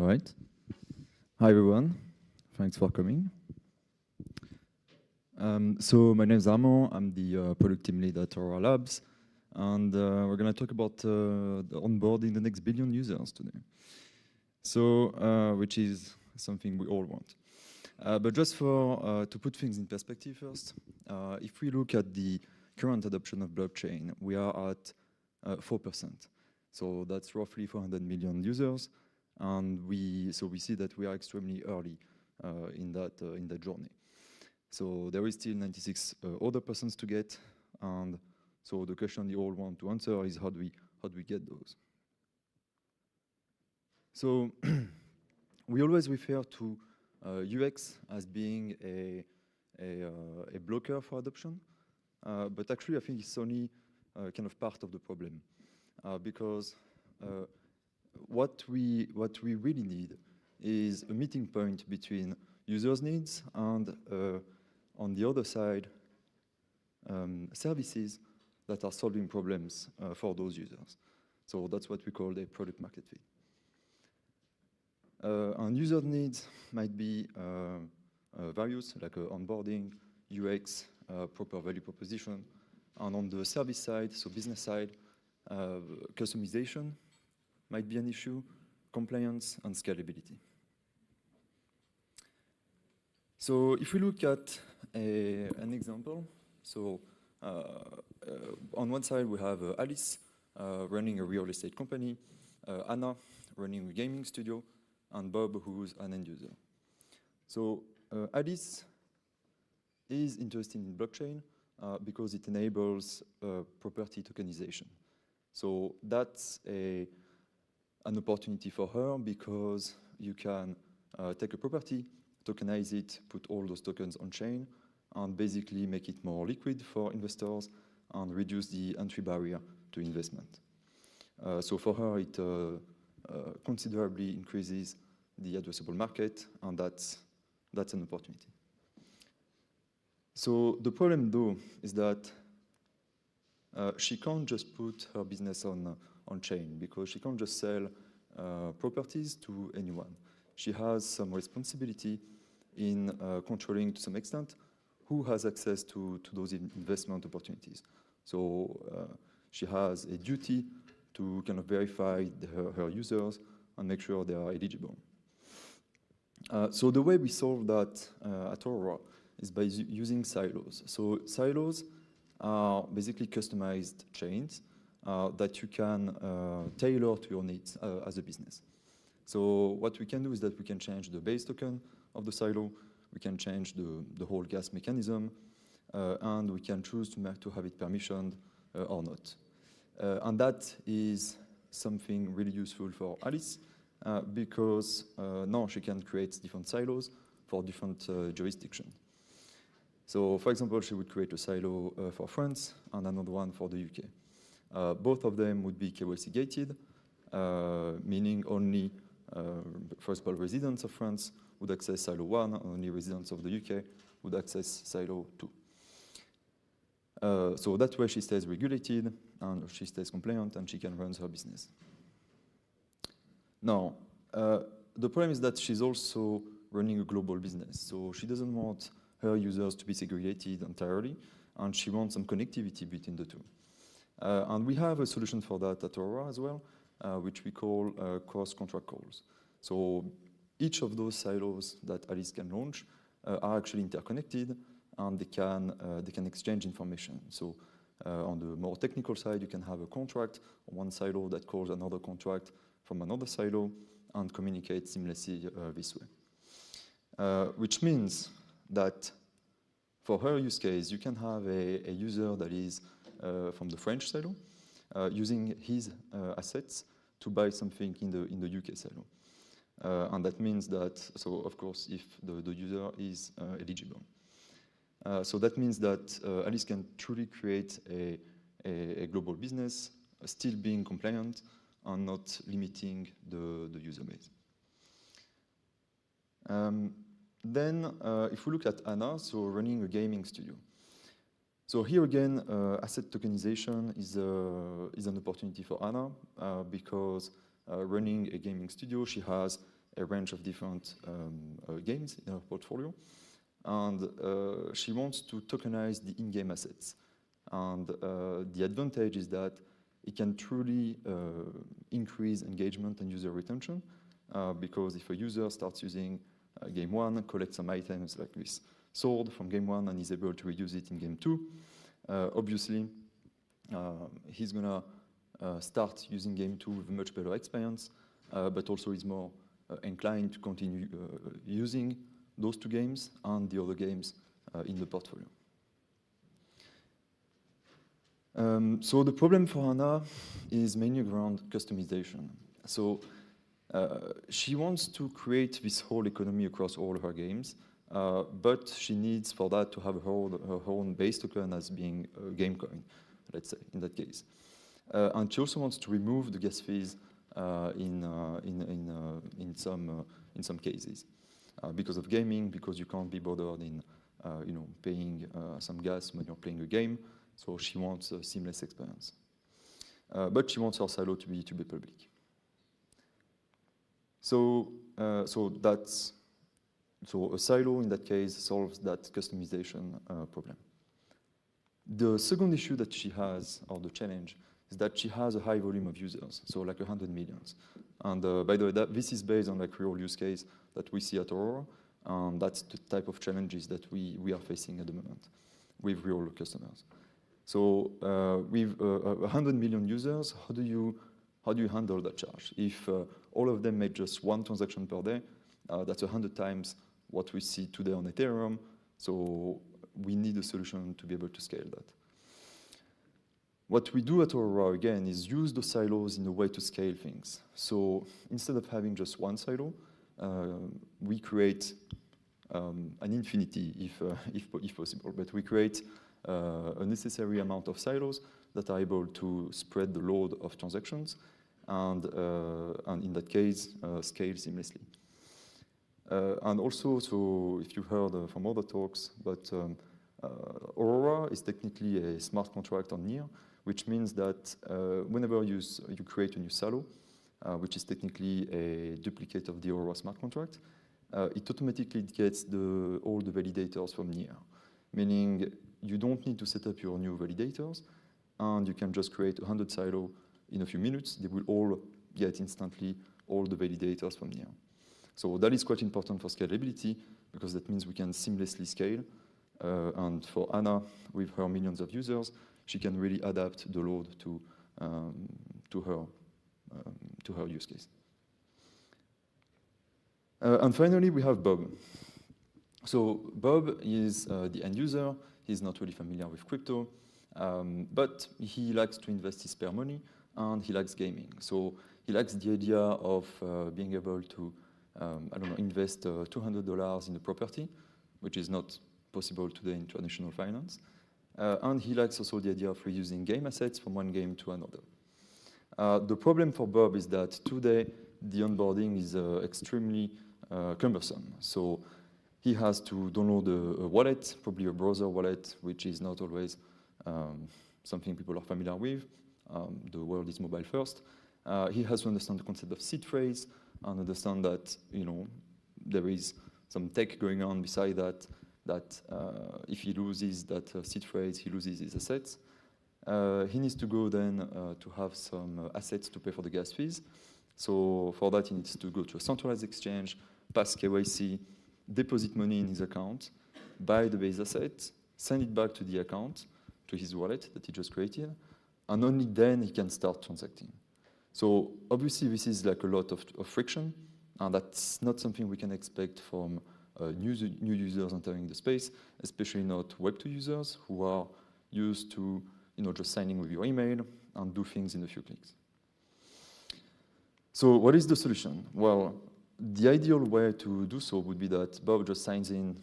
All right. Hi, everyone. Thanks for coming. So my name is Armand. I'm the product team lead at Aurora Labs. And we're going to talk about the onboarding the next billion users today. So, which is something we all want. But just for to put things in perspective first, if we look at the current adoption of blockchain, we are at 4%. So that's roughly 400 million users. And we see that we are extremely early in that journey. So there is still 96 other persons to get, and so the question you all want to answer is how do we get those? So we always refer to UX as being a blocker for adoption, but actually I think it's only kind of part of the problem because what we really need is a meeting point between users' needs and on the other side, services that are solving problems for those users. So that's what we call a product market fit. And user needs might be various, like onboarding, UX, proper value proposition. And on the service side, so business side, customization might be an issue, compliance, and scalability. So if we look at an example, so on one side we have Alice running a real estate company, Anna running a gaming studio, and Bob who's an end user. So Alice is interested in blockchain because it enables property tokenization. So that's an opportunity for her because you can take a property, tokenize it, put all those tokens on chain, and basically make it more liquid for investors and reduce the entry barrier to investment. So for her, it considerably increases the addressable market, and that's an opportunity. So the problem, though, is that she can't just put her business on chain because she can't just sell properties to anyone. She has some responsibility in controlling, to some extent, who has access to those investment opportunities. So she has a duty to kind of verify her users and make sure they are eligible. So the way we solve that at Aurora is by using silos. So silos are basically customized chains that you can tailor to your needs as a business. So what we can do is that we can change the base token of the silo, we can change the whole gas mechanism, and we can choose to have it permissioned or not. And that is something really useful for Alice because now she can create different silos for different jurisdictions. So for example, she would create a silo for France and another one for the UK. Both of them would be KYC gated, meaning only first of all, residents of France would access Silo 1, only residents of the UK would access Silo 2. So that way she stays regulated, and she stays compliant, and she can run her business. Now, the problem is that she's also running a global business, so she doesn't want her users to be segregated entirely, and she wants some connectivity between the two. And we have a solution for that at Aurora as well, which we call cross-contract calls. So each of those silos that Alice can launch are actually interconnected, and they can exchange information. So on the more technical side, you can have a contract on one silo that calls another contract from another silo and communicate seamlessly this way. Which means that for her use case, you can have a user that is from the French silo using his assets to buy something in the UK silo. And that means that, so of course, if the user is eligible. So that means that Alice can truly create a global business, still being compliant and not limiting the user base. Then, if we look at Anna, so running a gaming studio. So here again, asset tokenization is an opportunity for Anna because running a gaming studio, she has a range of different games in her portfolio. And she wants to tokenize the in-game assets. And the advantage is that it can truly increase engagement and user retention, because if a user starts using game 1, collects some items like this sword from game 1 and is able to reuse it in game 2, obviously he's gonna start using game 2 with a much better experience, but also is more inclined to continue using those 2 games and the other games in the portfolio. So the problem for Anna is mainly around customization. So she wants to create this whole economy across all her games, but she needs for that to have her own base token as being a game coin, let's say, in that case. And she also wants to remove the gas fees in some cases. Because of gaming, because you can't be bothered in paying some gas when you're playing a game. So she wants a seamless experience. But she wants her silo to be public. So a silo in that case solves that customization problem. The second issue that she has, or the challenge, is that she has a high volume of users, so like 100 million. And by the way, this is based on like real use case that we see at Aurora, and that's the type of challenges that we are facing at the moment with real customers. So with 100 million users, how do you handle that charge? If all of them make just 1 transaction per day, that's 100 times what we see today on Ethereum. So we need a solution to be able to scale that. What we do at Aurora, again, is use the silos in a way to scale things. So instead of having just 1 silo, we create an infinity, if possible. But we create a necessary amount of silos that are able to spread the load of transactions and in that case, scale seamlessly. And also, so if you heard from other talks, but Aurora is technically a smart contract on Near, which means that whenever you create a new silo, which is technically a duplicate of the Aurora smart contract, it automatically gets all the validators from Near, meaning you don't need to set up your new validators, and you can just create 100 silo in a few minutes. They will all get instantly all the validators from Near. So that is quite important for scalability, because that means we can seamlessly scale. And for Anna, with her millions of users, she can really adapt the load to her use case. And finally, we have Bob. So Bob is the end user. He's not really familiar with crypto, but he likes to invest his spare money, and he likes gaming. So he likes the idea of being able to, invest $200 in a property, which is not possible today in traditional finance. And he likes also the idea of reusing game assets from one game to another. The problem for Bob is that today the onboarding is extremely cumbersome. So he has to download a wallet, probably a browser wallet, which is not always something people are familiar with. The world is mobile first. He has to understand the concept of seed phrase and understand that there is some tech going on beside that. If he loses that seed phrase, he loses his assets. He needs to go then to have some assets to pay for the gas fees. So for that, he needs to go to a centralized exchange, pass KYC, deposit money in his account, buy the base asset, send it back to the account, to his wallet that he just created, and only then he can start transacting. So obviously this is like a lot of friction, and that's not something we can expect from new users entering the space, especially not Web2 users who are used to just signing with your email and do things in a few clicks. So what is the solution? Well, the ideal way to do so would be that Bob just signs in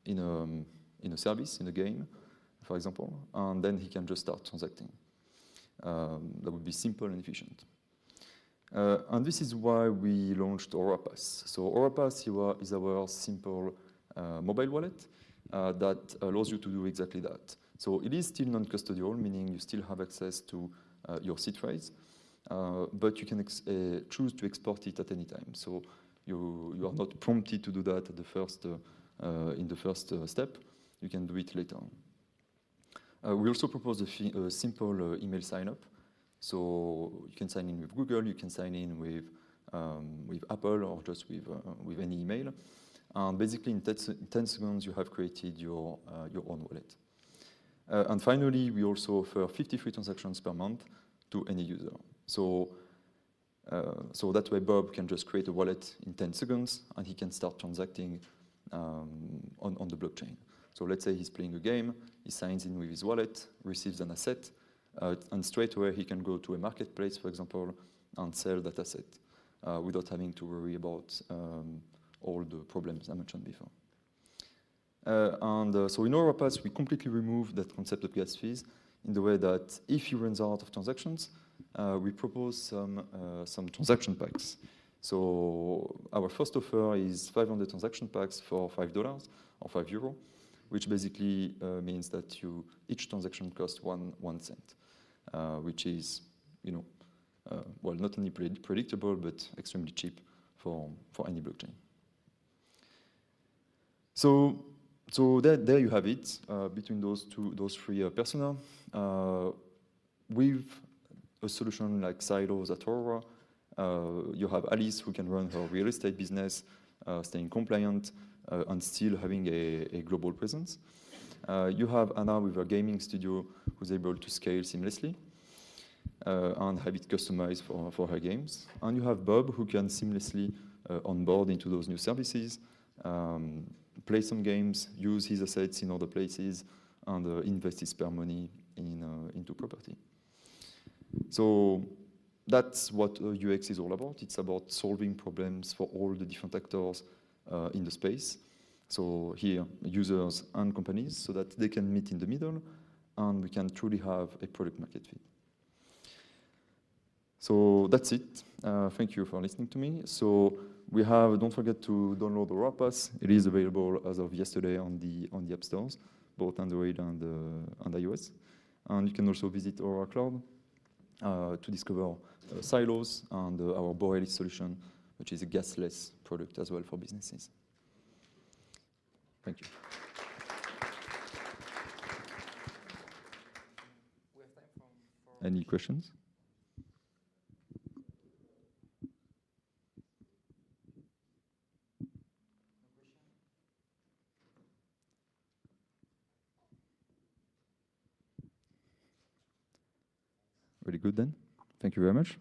a service, in a game, for example, and then he can just start transacting. That would be simple and efficient. And this is why we launched Aurora Pass. So Aurora Pass is our simple mobile wallet that allows you to do exactly that. So it is still non-custodial, meaning you still have access to your seed phrase, but you can choose to export it at any time. So you are not prompted to do that at the first, in the first step. You can do it later on. We also propose a simple email sign-up. So you can sign in with Google, you can sign in with Apple, or just with any email. And basically, in 10 seconds, you have created your own wallet. And finally, we also offer 53 transactions per month to any user. So that way, Bob can just create a wallet in 10 seconds, and he can start transacting on the blockchain. So let's say he's playing a game, he signs in with his wallet, receives an asset, and straight away he can go to a marketplace, for example, and sell that asset without having to worry about all the problems I mentioned before. So in Aurora Pass, we completely remove that concept of gas fees in the way that if he runs out of transactions, we propose some transaction packs. So our first offer is 500 transaction packs for $5 or €5, which basically means that each transaction costs one cent, which is, well, not only predictable, but extremely cheap for any blockchain. So there you have it, between those three personas. With a solution like Silos at Aurora, you have Alice, who can run her real estate business, staying compliant, and still having a global presence. You have Anna with her gaming studio, who's able to scale seamlessly and have it customized for her games. And you have Bob, who can seamlessly onboard into those new services, play some games, use his assets in other places, and invest his spare money into property. So that's what UX is all about. It's about solving problems for all the different actors in the space. So here, users and companies, so that they can meet in the middle, and we can truly have a product market fit. So that's it. Thank you for listening to me. So we have, don't forget to download Aurora Pass. It is available as of yesterday on the App Stores, both Android and iOS. And you can also visit Aurora Cloud to discover Silos and our Borealis solution, which is a gasless product as well for businesses. Thank you. We have time for Any questions? Very good then. Thank you very much.